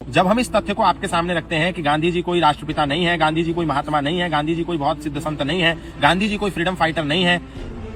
जब हम इस तथ्य को आपके सामने रखते हैं कि गांधी जी कोई राष्ट्रपिता नहीं है, गांधी जी कोई महात्मा नहीं है, गांधी जी कोई बहुत सिद्ध संत नहीं है, गांधी जी कोई फ्रीडम फाइटर नहीं है,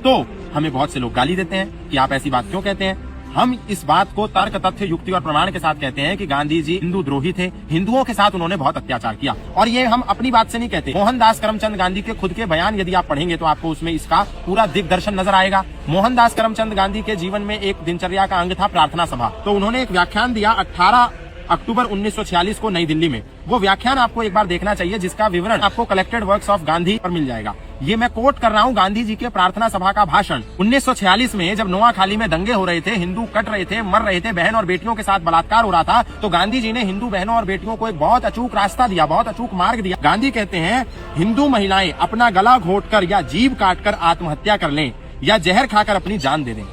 तो हमें बहुत से लोग गाली देते हैं कि आप ऐसी बात क्यों कहते हैं। हम इस बात को तर्क, तथ्य, युक्ति और प्रमाण के साथ कहते हैं कि गांधी जी हिंदू द्रोही थे, हिंदुओं के साथ उन्होंने बहुत अत्याचार किया। और ये हम अपनी बात से नहीं कहते, मोहनदास करमचंद गांधी के खुद के बयान यदि आप पढ़ेंगे तो आपको उसमें इसका पूरा दिग्दर्शन नजर आएगा। मोहनदास करमचंद गांधी के जीवन में एक दिनचर्या का अंग था प्रार्थना सभा। तो उन्होंने एक व्याख्यान दिया 18 अक्टूबर 1946 को नई दिल्ली में। वो व्याख्यान आपको एक बार देखना चाहिए, जिसका विवरण आपको कलेक्टेड वर्क्स ऑफ गांधी पर मिल जाएगा। ये मैं कोट कर रहा हूँ गांधी जी के प्रार्थना सभा का भाषण। 1946 में जब नोआखाली में दंगे हो रहे थे, हिंदू कट रहे थे, मर रहे थे, बहन और बेटियों के साथ बलात्कार हो रहा था, तो गांधी जी ने हिंदू बहनों और बेटियों को एक बहुत अचूक रास्ता दिया, बहुत अचूक मार्ग दिया। गांधी कहते हैं हिंदू महिलाएं अपना गला घोटकर या जीभ काटकर आत्महत्या कर लें या जहर खाकर अपनी जान दे दें।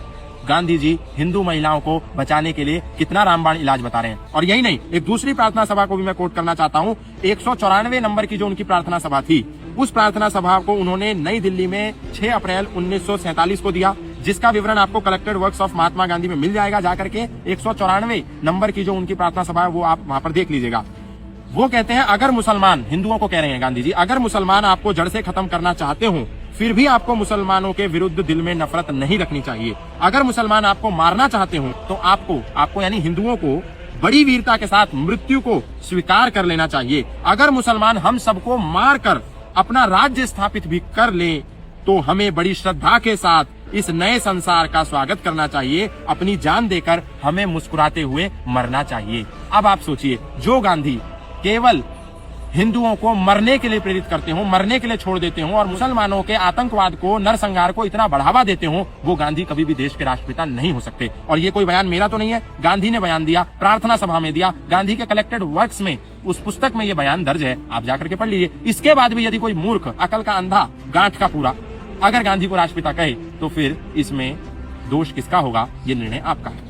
गांधी जी हिंदू महिलाओं को बचाने के लिए कितना रामबाण इलाज बता रहे हैं। और यही नहीं, एक दूसरी प्रार्थना सभा को भी मैं कोट करना चाहता हूँ। 194 नंबर की जो उनकी प्रार्थना सभा थी, उस प्रार्थना सभा को उन्होंने नई दिल्ली में 6 अप्रैल 1947 को दिया, जिसका विवरण आपको collected works of Mahatma Gandhi में मिल जाएगा। जाकर के 194 नंबर की जो उनकी प्रार्थना सभा है वो आप वहां पर देख लीजिएगा। वो कहते हैं अगर मुसलमान, हिंदुओं को कह रहे हैं गांधी जी, अगर मुसलमान आपको जड़ से खत्म करना चाहते हो, फिर भी आपको मुसलमानों के विरुद्ध दिल में नफरत नहीं रखनी चाहिए। अगर मुसलमान आपको मारना चाहते हो तो आपको यानी हिंदुओं को बड़ी वीरता के साथ मृत्यु को स्वीकार कर लेना चाहिए। अगर मुसलमान हम सबको मार कर अपना राज्य स्थापित भी कर ले तो हमें बड़ी श्रद्धा के साथ इस नए संसार का स्वागत करना चाहिए। अपनी जान देकर हमें मुस्कुराते हुए मरना चाहिए। अब आप सोचिए, जो गांधी केवल हिंदुओं को मरने के लिए प्रेरित करते हो, मरने के लिए छोड़ देते हो और मुसलमानों के आतंकवाद को, नरसंहार को इतना बढ़ावा देते हो, वो गांधी कभी भी देश के राष्ट्रपिता नहीं हो सकते। और ये कोई बयान मेरा तो नहीं है, गांधी ने बयान दिया, प्रार्थना सभा में दिया, गांधी के कलेक्टेड वर्क्स में, उस पुस्तक में ये बयान दर्ज है, आप जाकर के पढ़ लीजिए। इसके बाद भी यदि कोई मूर्ख, अकल का अंधा, गांठ का पूरा अगर गांधी को राष्ट्रपिता कहे तो फिर इसमें दोष किसका होगा, ये निर्णय आपका है।